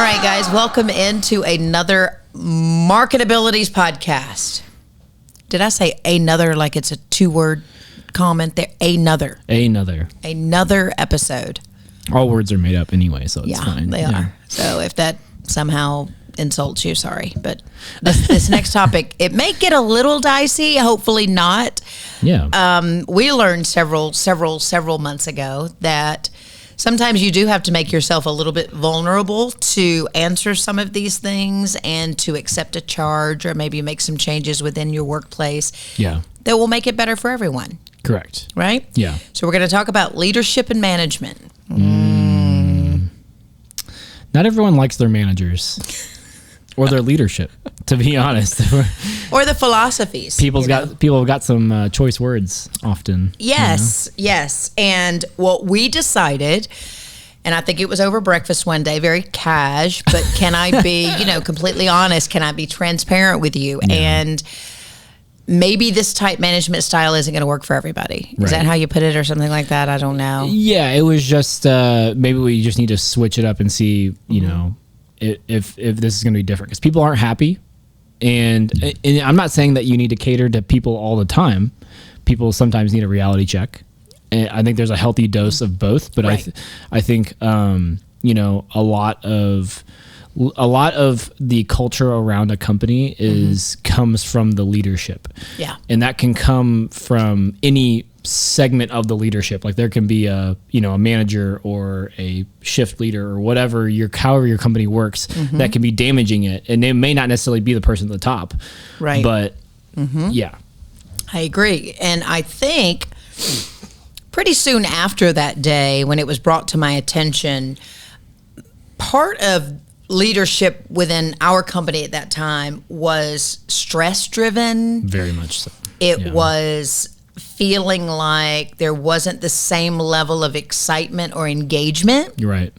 right, guys, welcome into another MarketAbilities podcast. Did I say another like it's a two-word comment there? Another episode. All words are made up anyway, so it's fine. They are. So if that somehow insults you, sorry. But this next topic, it may get a little dicey, hopefully not. Yeah. We learned several months ago that sometimes you do have to make yourself a little bit vulnerable to answer some of these things and to accept a charge or maybe make some changes within your workplace. Yeah. That will make it better for everyone. Correct. Right? Yeah. So we're going to talk about leadership and management. Not everyone likes their managers or their leadership, to be honest. Or the philosophies. People have got some choice words often. Yes, yes. And what we decided, and I think it was over breakfast one day, very cash, but can I be, completely honest? Can I be transparent with you? Yeah. And maybe this type management style isn't going to work for everybody. Is that how you put it or something like that? I don't know. Yeah, it was just maybe we just need to switch it up and see, if this is going to be different, because people aren't happy. And I'm not saying that you need to cater to people all the time. People sometimes need a reality check. And I think there's a healthy dose of both. But right. I think, a lot of the culture around a company comes from the leadership. Yeah. And that can come from any segment of the leadership. Like there can be a manager or a shift leader or however your company works that can be damaging it. And it may not necessarily be the person at the top. Right. But yeah. I agree. And I think pretty soon after that day, when it was brought to my attention, part of leadership within our company at that time was stress driven. Very much so. It was feeling like there wasn't the same level of excitement or engagement. You're right.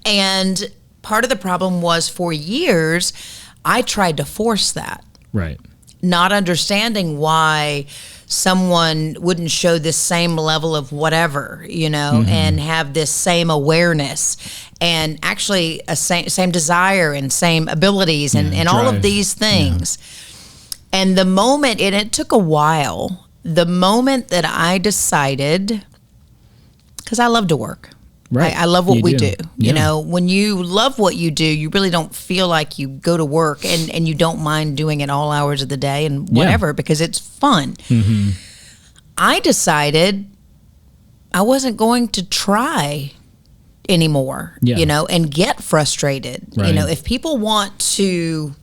And part of the problem was for years, I tried to force that. Right. Not understanding why someone wouldn't show this same level of whatever, and have this same awareness and actually a same desire and same abilities and all of these things. Yeah. And the moment, and it took a while, the moment that I decided, because I love to work. Right. I love what we do. Yeah. When you love what you do, you really don't feel like you go to work and you don't mind doing it all hours of the day and whatever because it's fun. I decided I wasn't going to try anymore, and get frustrated. Right. If people want to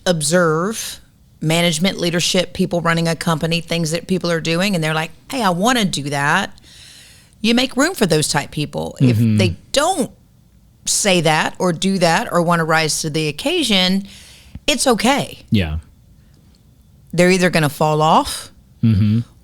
observe management, leadership, people running a company, things that people are doing, and they're like, hey, I want to do that. You make room for those type people. If they don't say that or do that or want to rise to the occasion, it's okay. Yeah. They're either going to fall off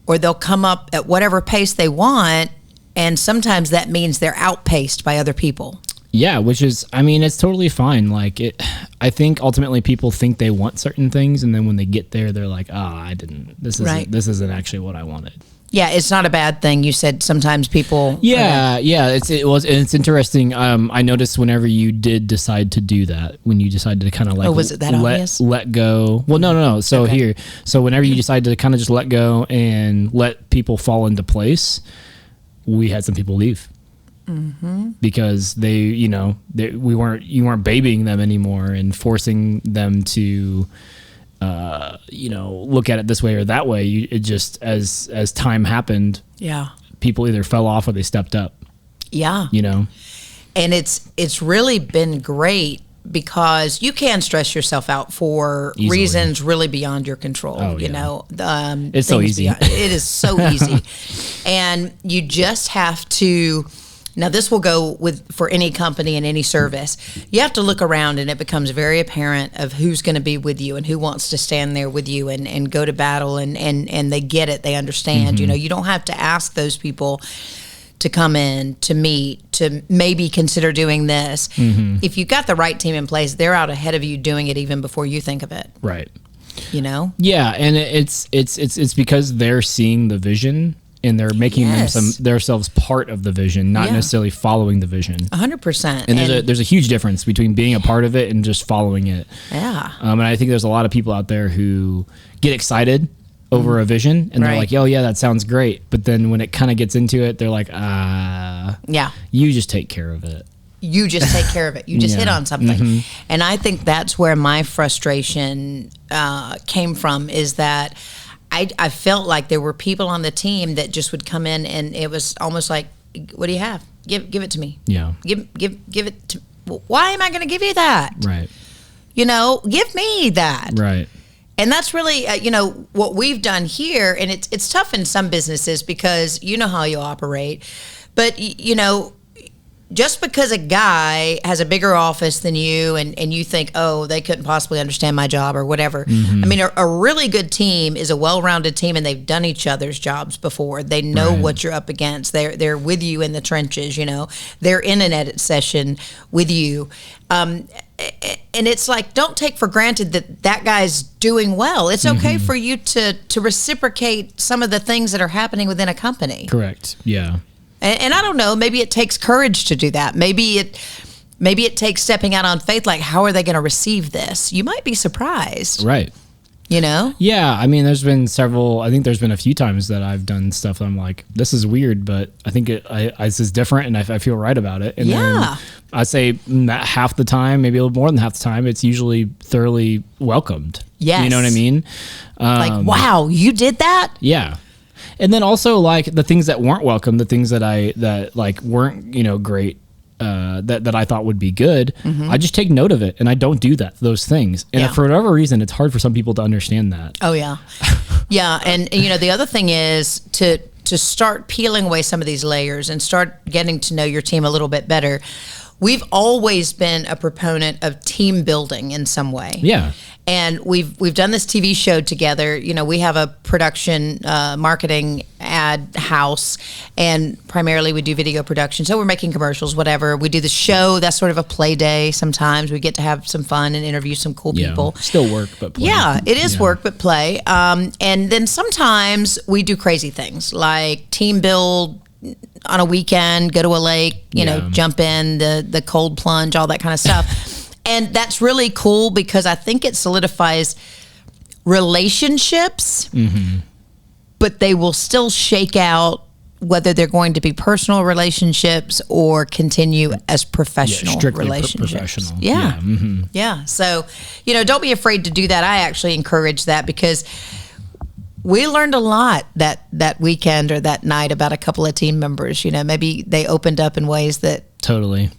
or they'll come up at whatever pace they want. And sometimes that means they're outpaced by other people. Yeah, which is, it's totally fine. I think ultimately people think they want certain things. And then when they get there, they're like, I didn't, this isn't actually what I wanted. Yeah, it's not a bad thing. You said sometimes people. Yeah, it's interesting. I noticed whenever you did decide to do that, when you decided to kind of was it that obvious? Let go. Well, no. So whenever you decide to kind of just let go and let people fall into place, we had some people leave because you weren't babying them anymore and forcing them to. Look at it this way or that way. It just as time happened, people either fell off or they stepped up. Yeah, and it's really been great because you can stress yourself out for Easily. reasons really beyond your control. It's so easy. It is so easy, and you just have to. Now, this will go for any company and any service. You have to look around, and it becomes very apparent of who's going to be with you and who wants to stand there with you and go to battle, and they get it. They understand. You don't have to ask those people to come in, to meet, to maybe consider doing this. If you've got the right team in place, they're out ahead of you doing it even before you think of it. Right. Yeah, and it's because they're seeing the vision. and they're making themselves part of the vision, not necessarily following the vision. 100%. And there's a huge difference between being a part of it and just following it. Yeah. And I think there's a lot of people out there who get excited over a vision and they're like, oh yeah, that sounds great. But then when it kind of gets into it, they're like, you just take care of it. You just take care of it. You just hit on something. And I think that's where my frustration came from, is that I felt like there were people on the team that just would come in and it was almost like, what do you have? Give it to me. Yeah. Give it to, why am I going to give you that? Right. Give me that. Right. And that's really, what we've done here. And it's tough in some businesses because you know how you operate. But, just because a guy has a bigger office than you and you think, oh, they couldn't possibly understand my job or whatever. I mean, a really good team is a well-rounded team and they've done each other's jobs before. They know what you're up against. They're with you in the trenches, They're in an edit session with you. And it's like, don't take for granted that guy's doing well. It's okay for you to reciprocate some of the things that are happening within a company. Correct. Yeah. And I don't know, maybe it takes courage to do that. Maybe it takes stepping out on faith, like, how are they going to receive this? You might be surprised. Right. Yeah, I mean, there's been a few times that I've done stuff that I'm like, this is weird, but I think this is different and I feel right about it. And then I'd say half the time, maybe a little more than half the time, it's usually thoroughly welcomed. Yes. You know what I mean? Like, wow, you did that? Yeah. And then also like the things that weren't welcome, the things that weren't, great, that I thought would be good, I just take note of it and I don't do those things. And for whatever reason, it's hard for some people to understand that. Oh yeah. Yeah. And the other thing is to start peeling away some of these layers and start getting to know your team a little bit better. We've always been a proponent of team building in some way. Yeah. And we've done this TV show together. We have a production, marketing ad house, and primarily we do video production. So we're making commercials, whatever. We do the show. That's sort of a play day sometimes. We get to have some fun and interview some cool people. Still work, but play. Yeah, it is work, but play. And then sometimes we do crazy things like team build on a weekend, go to a lake, jump in, the cold plunge, all that kind of stuff. And that's really cool because I think it solidifies relationships, but they will still shake out whether they're going to be personal relationships or continue as professional relationships. Professional. Yeah. Yeah. So, don't be afraid to do that. I actually encourage that because we learned a lot that weekend or that night about a couple of team members. Maybe they opened up in ways that... Totally.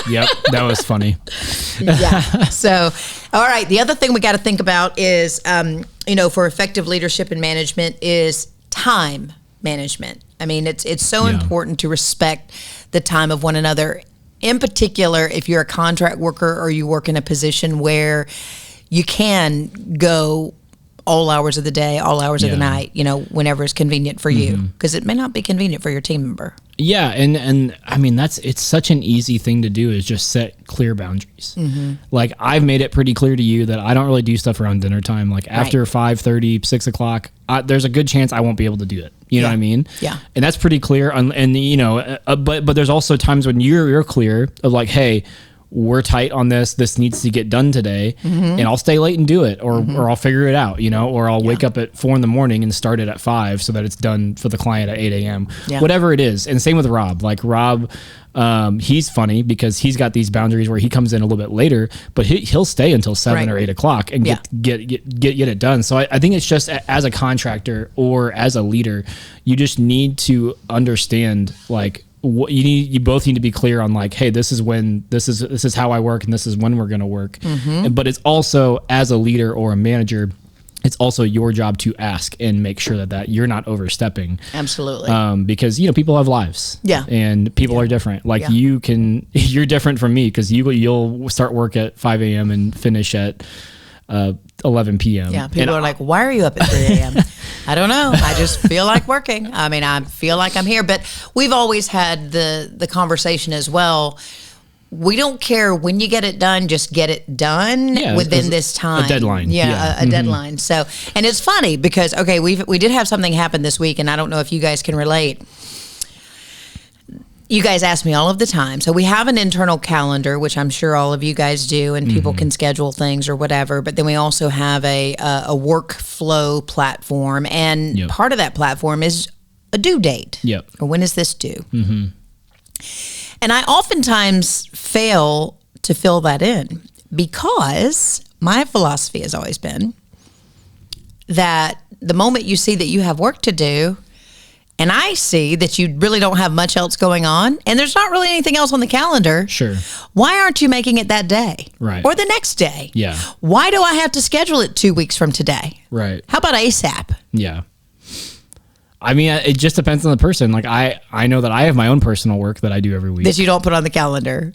Yep, that was funny. Yeah. So, all right. The other thing we got to think about is, for effective leadership and management is time management. I mean, it's so important to respect the time of one another. In particular, if you're a contract worker or you work in a position where you can go all hours of the day, all hours of the night, whenever it's convenient for you, because it may not be convenient for your team member. Yeah, and I mean it's such an easy thing to do is just set clear boundaries. Like I've made it pretty clear to you that I don't really do stuff around dinner time. Like after 5:30, 6 o'clock, there's a good chance I won't be able to do it. You know what I mean? Yeah. And that's pretty clear. But there's also times when you're clear of like, hey, we're tight on this. This needs to get done today, and I'll stay late and do it, or I'll figure it out, or I'll wake up at 4 a.m. and start it at 5 so that it's done for the client at 8 a.m. Whatever it is. And same with Rob. Like Rob, he's funny because he's got these boundaries where he comes in a little bit later, but he'll stay until 7 or 8 o'clock and get it done. So I think it's just as a contractor or as a leader, you just need to understand like. You both need to be clear on like, hey, this is how I work and this is when we're going to work. But it's also as a leader or a manager, it's also your job to ask and make sure that you're not overstepping. Absolutely. Because people have lives. Yeah. And people are different. Like you're different from me because you'll start work at 5 a.m. and finish at 11 p.m. Yeah, people are like, why are you up at 3 a.m.? I don't know. I just feel like working. I mean, I feel like I'm here. But we've always had the conversation as well. we don't care when you get it done, just get it done within this time. A deadline. Yeah. A deadline. So, and it's funny because, okay, we did have something happen this week, and I don't know if you guys can relate. You guys ask me all of the time. So we have an internal calendar, which I'm sure all of you guys do, and people can schedule things or whatever. But then we also have a workflow platform, and part of that platform is a due date. Or when is this due? And I oftentimes fail to fill that in because my philosophy has always been that the moment you see that you have work to do, and I see that you really don't have much else going on, and there's not really anything else on the calendar. Sure. Why aren't you making it that day? Right. Or the next day? Yeah. Why do I have to schedule it 2 weeks from today? Right. How about ASAP? Yeah. I mean, it just depends on the person. Like I know that I have my own personal work that I do every week. That you don't put on the calendar.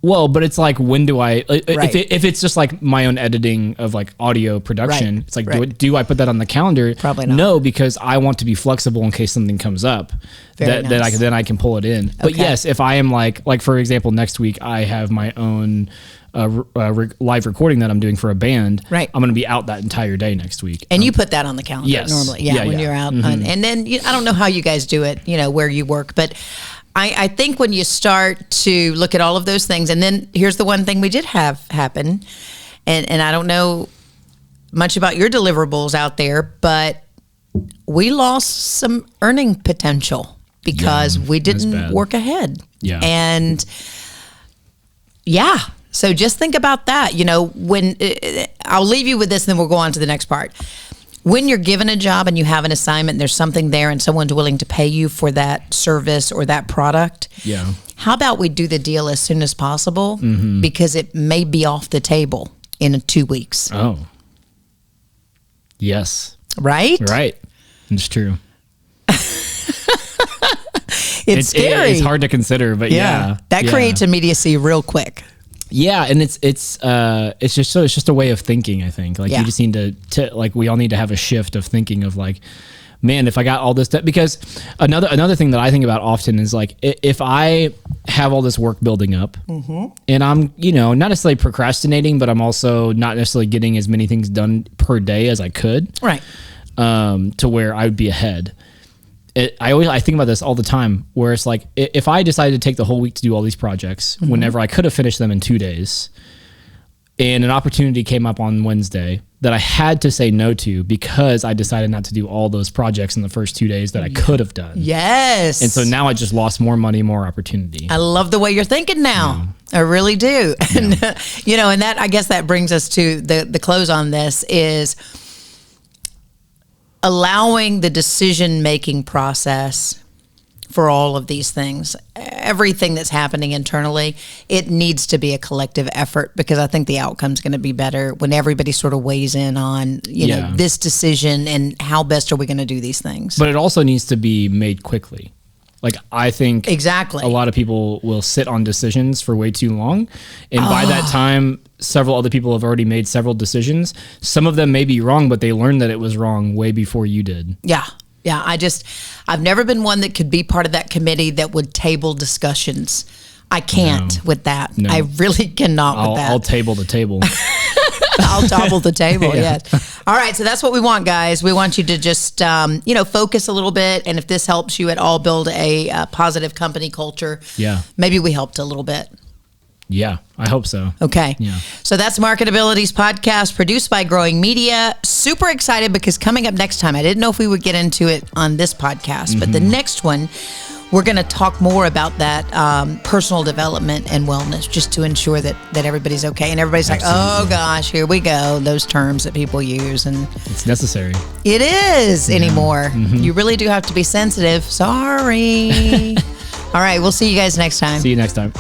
Well, but it's like, when do I, if it's just like my own editing of like audio production, it's like, do I put that on the calendar? Probably not. No, because I want to be flexible in case something comes up that I can pull it in. But yes, if I am like for example, next week I have my own live recording that I'm doing for a band. Right. I'm going to be out that entire day next week. And you put that on the calendar normally. When you're out. And then I don't know how you guys do it, where you work, but I think when you start to look at all of those things, and then here's the one thing we did have happen, and I don't know much about your deliverables out there, but we lost some earning potential because we didn't work ahead. Yeah. And so just think about that. When I'll leave you with this, and then we'll go on to the next part. When you're given a job and you have an assignment and there's something there and someone's willing to pay you for that service or that product, how about we do the deal as soon as possible because it may be off the table in 2 weeks. Oh. Yes. Right? Right. It's true. It's scary. It's hard to consider, but that creates immediacy real quick. Yeah, and it's just a way of thinking, I think. Like you just need to like, we all need to have a shift of thinking of like, man, if I got all this stuff, because another thing that I think about often is like, if I have all this work building up and I'm, not necessarily procrastinating, but I'm also not necessarily getting as many things done per day as I could. Right. To where I would be ahead. I think about this all the time, where it's like, if I decided to take the whole week to do all these projects, whenever I could have finished them in 2 days, and an opportunity came up on Wednesday that I had to say no to because I decided not to do all those projects in the first 2 days that I could have done. Yes. And so now I just lost more money, more opportunity. I love the way you're thinking now. I really do. Yeah. And, and that, I guess that brings us to the close on this is allowing the decision-making process for all of these things, everything that's happening internally, it needs to be a collective effort because I think the outcome's going to be better when everybody sort of weighs in on, this decision and how best are we going to do these things. But it also needs to be made quickly. Like, I think exactly a lot of people will sit on decisions for way too long. And by that time, several other people have already made several decisions. Some of them may be wrong, but they learned that it was wrong way before you did. Yeah. Yeah. I've never been one that could be part of that committee that would table discussions. I can't with that. No. I really cannot with that. I'll table the table. I'll topple the table. Yes. All right. So that's what we want, guys. We want you to just, focus a little bit. And if this helps you at all build a positive company culture, maybe we helped a little bit. Yeah, I hope so. Okay. Yeah. So that's MarketAbilities podcast produced by Growing Media. Super excited because coming up next time, I didn't know if we would get into it on this podcast, but the next one, we're going to talk more about that personal development and wellness just to ensure that everybody's okay. And everybody's like, oh gosh, here we go. Those terms that people use. And it's necessary. It is anymore. You really do have to be sensitive. Sorry. All right. We'll see you guys next time. See you next time.